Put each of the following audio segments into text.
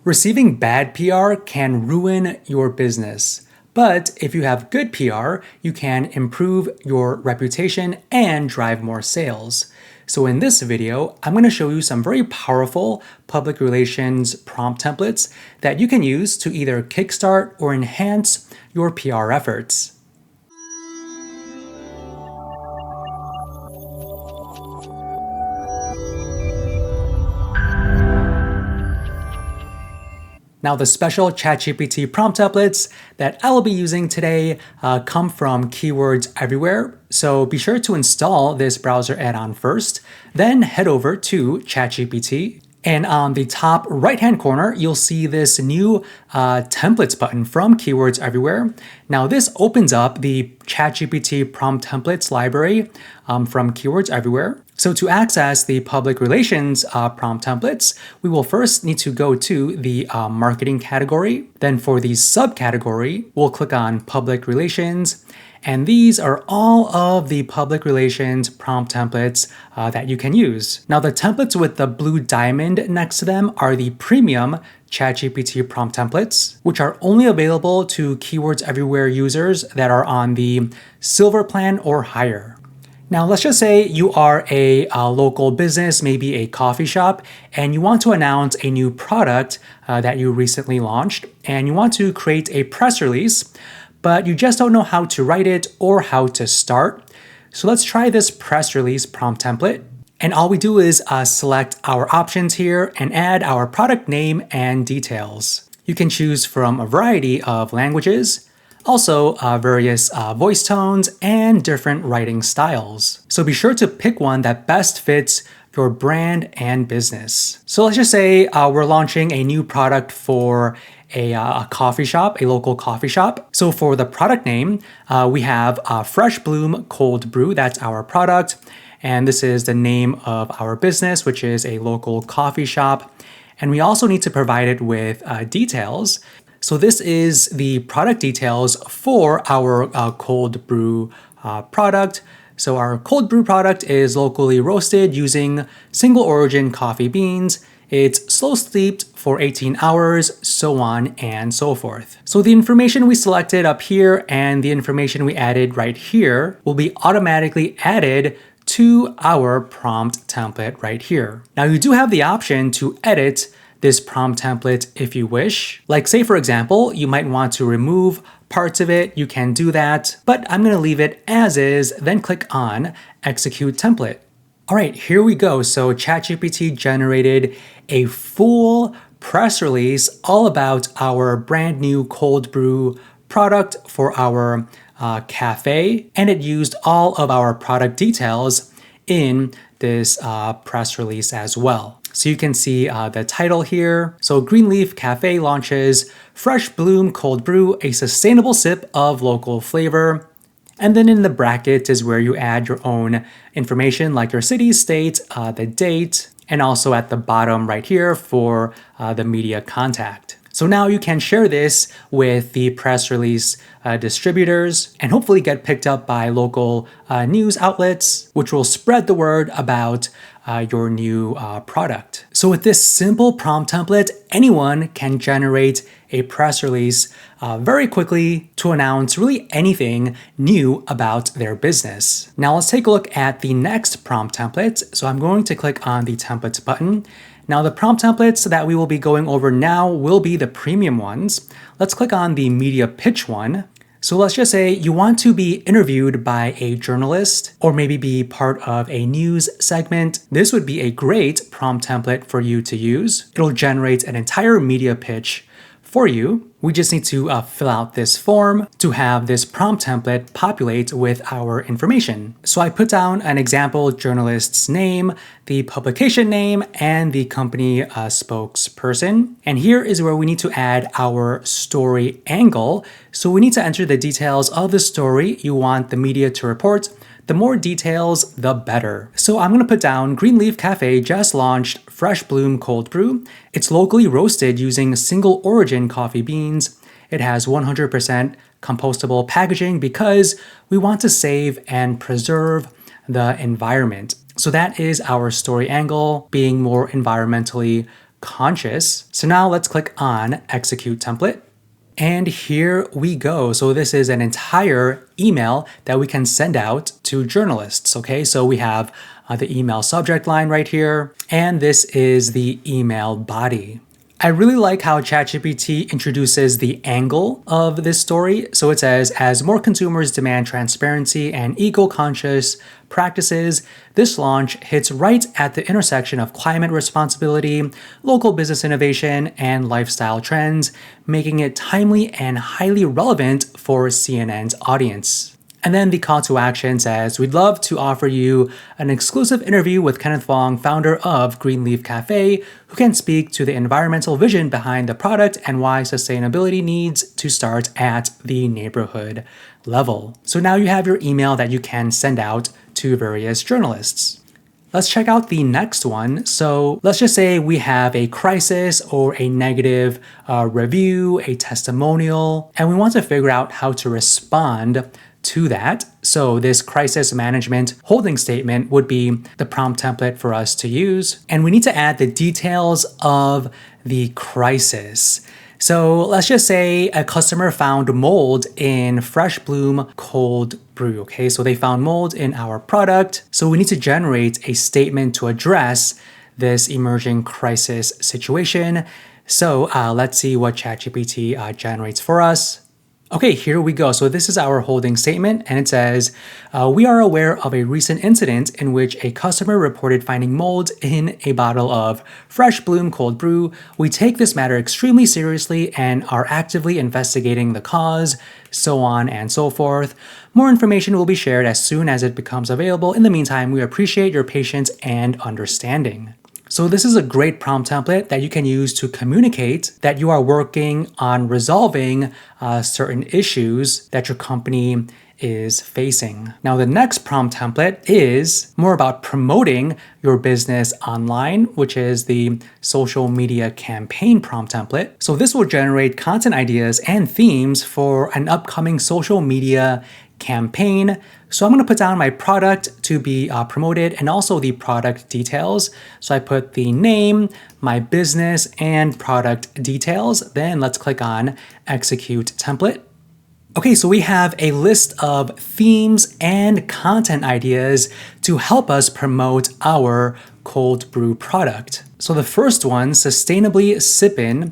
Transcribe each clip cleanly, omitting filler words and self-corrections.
Receiving bad PR can ruin your business. But if you have good PR, you can improve your reputation and drive more sales. So in this video, I'm going to show you some very powerful public relations prompt templates that you can use to either kickstart or enhance your PR efforts. Now, the special ChatGPT prompt templates that I will be using today come from Keywords Everywhere. So be sure to install this browser add-on first, then head over to ChatGPT. And on the top right-hand corner, you'll see this new templates button from Keywords Everywhere. Now, this opens up the ChatGPT prompt templates library from Keywords Everywhere. So to access the public relations prompt templates, we will first need to go to the marketing category. Then for the subcategory, we'll click on public relations. And these are all of the public relations prompt templates that you can use. Now, the templates with the blue diamond next to them are the premium ChatGPT prompt templates, which are only available to Keywords Everywhere users that are on the silver plan or higher. Now, let's just say you are a local business, maybe a coffee shop, and you want to announce a new product that you recently launched, and you want to create a press release, but you just don't know how to write it or how to start. So let's try this press release prompt template. And all we do is select our options here and add our product name and details. You can choose from a variety of languages, also various voice tones and different writing styles. So be sure to pick one that best fits your brand and business. So let's just say we're launching a new product for a coffee shop, a local coffee shop. So for the product name, we have Fresh Bloom Cold Brew. That's our product. And this is the name of our business, which is a local coffee shop. And we also need to provide it with details. So this is the product details for our cold brew product. So our cold brew product is locally roasted using single origin coffee beans. It's slow steeped for 18 hours, so on and so forth. So the information we selected up here and the information we added right here will be automatically added to our prompt template right here. Now, you do have the option to edit this prompt template if you wish. Like, say for example, you might want to remove parts of it. You can do that, but I'm going to leave it as is, then click on Execute Template. All right, here we go. So ChatGPT generated a full press release all about our brand new cold brew product for our cafe, and it used all of our product details in this press release as well. So you can see the title here. So Greenleaf Cafe launches Fresh Bloom Cold Brew, a sustainable sip of local flavor. And then in the bracket is where you add your own information like your city, state, the date, and also at the bottom right here for the media contact. So now you can share this with the press release distributors and hopefully get picked up by local news outlets, which will spread the word about your new product. So with this simple prompt template, anyone can generate a press release very quickly to announce really anything new about their business. Now let's take a look at the next prompt template. So I'm going to click on the templates button. Now the prompt templates that we will be going over now will be the premium ones. Let's click on the media pitch one. So let's just say you want to be interviewed by a journalist or maybe be part of a news segment. This would be a great prompt template for you to use. It'll generate an entire media pitch for you. We just need to fill out this form to have this prompt template populate with our information. So I put down an example journalist's name, the publication name, and the company spokesperson. And here is where we need to add our story angle. So we need to enter the details of the story you want the media to report. The more details, the better. So I'm going to put down Greenleaf Cafe just launched Fresh Bloom Cold Brew. It's locally roasted using single origin coffee beans. It has 100% compostable packaging because we want to save and preserve the environment. So that is our story angle, being more environmentally conscious. So now let's click on execute template. And here we go. So this is an entire email that we can send out to journalists. Okay, so we have the email subject line right here, and this is the email body. I really like how ChatGPT introduces the angle of this story. So it says, as more consumers demand transparency and eco-conscious practices, this launch hits right at the intersection of climate responsibility, local business innovation, and lifestyle trends, making it timely and highly relevant for CNN's audience. And then the call to action says, we'd love to offer you an exclusive interview with Kenneth Fong, founder of Greenleaf Cafe, who can speak to the environmental vision behind the product and why sustainability needs to start at the neighborhood level. So now you have your email that you can send out to various journalists. Let's check out the next one. So let's just say we have a crisis or a negative review, a testimonial, and we want to figure out how to respond to that. So this crisis management holding statement would be the prompt template for us to use. And we need to add the details of the crisis. So let's just say a customer found mold in Fresh Bloom cold brew. Okay, so they found mold in our product. So we need to generate a statement to address this emerging crisis situation. So let's see what ChatGPT generates for us. Okay, here we go. So this is our holding statement, and it says, we are aware of a recent incident in which a customer reported finding mold in a bottle of Fresh Bloom cold brew. We take this matter extremely seriously and are actively investigating the cause, so on and so forth. More information will be shared as soon as it becomes available. In the meantime, we appreciate your patience and understanding. So this is a great prompt template that you can use to communicate that you are working on resolving certain issues that your company is facing. Now, the next prompt template is more about promoting your business online, which is the social media campaign prompt template. So this will generate content ideas and themes for an upcoming social media campaign. So I'm going to put down my product to be promoted and also the product details. So I put the name, my business, and product details. Then let's click on execute template. Okay, so we have a list of themes and content ideas to help us promote our cold brew product. So the first one, sustainably sippin'.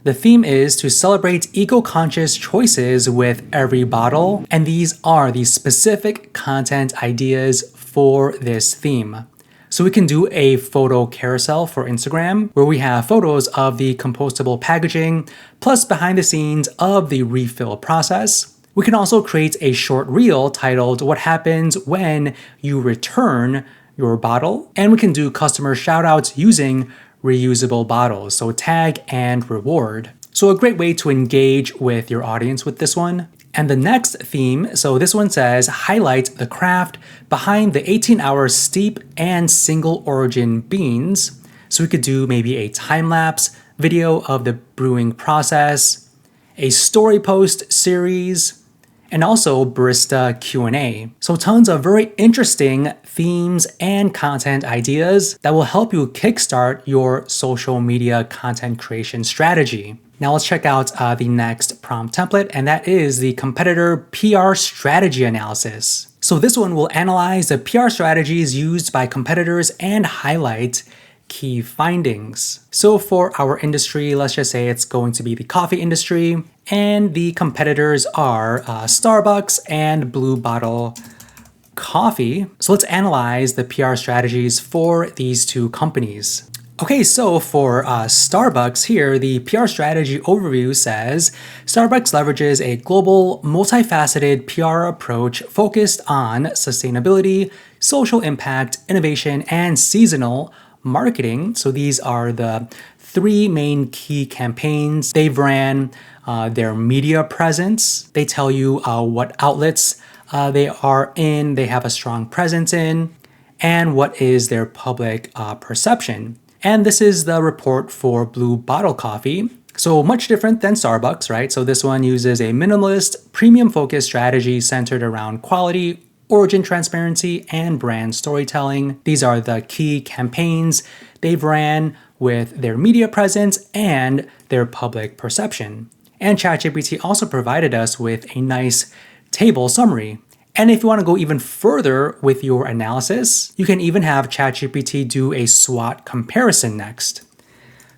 The theme is to celebrate eco-conscious choices with every bottle, and these are the specific content ideas for this theme. So we can do a photo carousel for Instagram, where we have photos of the compostable packaging, plus behind the scenes of the refill process. We can also create a short reel titled, What Happens When You Return Your Bottle? And we can do customer shoutouts using reusable bottles, so tag and reward. So a great way to engage with your audience with this one. And the next theme, so this one says, highlight the craft behind the 18-hour steep and single origin beans. So we could do maybe a time-lapse video of the brewing process, a story post series, and also barista Q&A. So tons of very interesting themes and content ideas that will help you kickstart your social media content creation strategy. Now let's check out the next prompt template, and that is the competitor PR strategy analysis. So this one will analyze the PR strategies used by competitors and highlight key findings. So for our industry, let's just say it's going to be the coffee industry, and the competitors are Starbucks and Blue Bottle Coffee. So let's analyze the PR strategies for these two companies. Okay, so for Starbucks here, the PR strategy overview says, Starbucks leverages a global, multifaceted PR approach focused on sustainability, social impact, innovation, and seasonal marketing. So these are the three main key campaigns. They've ran their media presence. They tell you what outlets they are in, they have a strong presence in, and what is their public perception. And this is the report for Blue Bottle Coffee. So much different than Starbucks, right? So this one uses a minimalist, premium-focused strategy centered around quality, origin transparency, and brand storytelling. These are the key campaigns they've ran with their media presence and their public perception. And ChatGPT also provided us with a nice table summary. And if you want to go even further with your analysis, you can even have ChatGPT do a SWOT comparison next.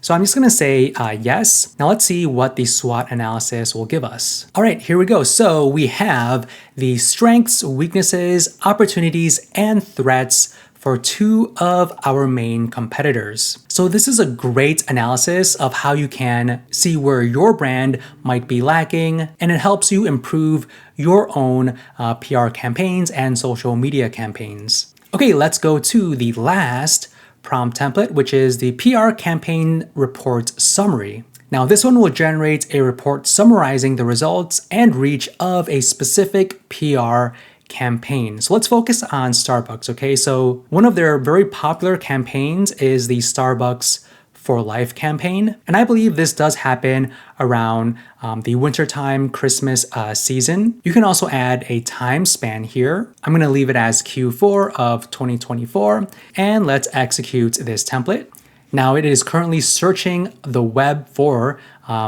So I'm just going to say yes. Now let's see what the SWOT analysis will give us. All right, here we go. So we have the strengths, weaknesses, opportunities, and threats for two of our main competitors. So this is a great analysis of how you can see where your brand might be lacking, and it helps you improve your own PR campaigns and social media campaigns. Okay, let's go to the last prompt template, which is the PR campaign report summary. Now this one will generate a report summarizing the results and reach of a specific PR campaign. So let's focus on Starbucks, okay? So one of their very popular campaigns is the Starbucks for Life campaign. And I believe this does happen around the wintertime Christmas season. You can also add a time span here. I'm gonna leave it as Q4 of 2024, and let's execute this template. Now it is currently searching the web for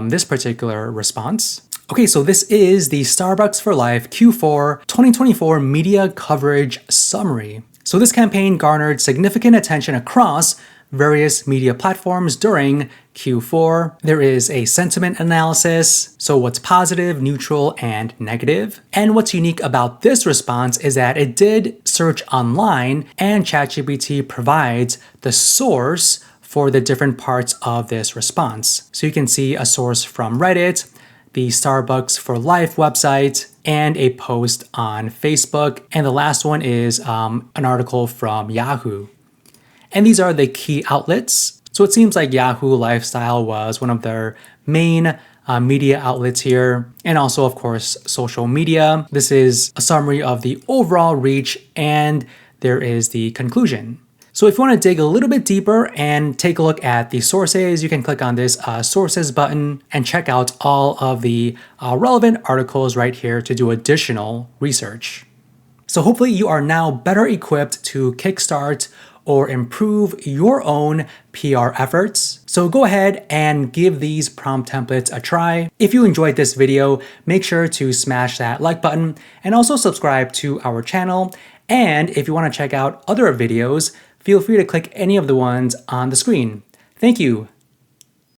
this particular response. Okay, so this is the Starbucks for Life Q4 2024 media coverage summary. So this campaign garnered significant attention across various media platforms during Q4. There is a sentiment analysis, so what's positive, neutral, and negative. And what's unique about this response is that it did search online, and ChatGPT provides the source for the different parts of this response. So you can see a source from Reddit, the Starbucks for Life website, and a post on Facebook. And the last one is an article from Yahoo. And these are the key outlets. So it seems like Yahoo Lifestyle was one of their main media outlets here. And also, of course, social media. This is a summary of the overall reach, and there is the conclusion. So if you want to dig a little bit deeper and take a look at the sources, you can click on this sources button and check out all of the relevant articles right here to do additional research. So hopefully you are now better equipped to kickstart or improve your own PR efforts. So go ahead and give these prompt templates a try. If you enjoyed this video, make sure to smash that like button and also subscribe to our channel. And if you want to check out other videos, feel free to click any of the ones on the screen. Thank you.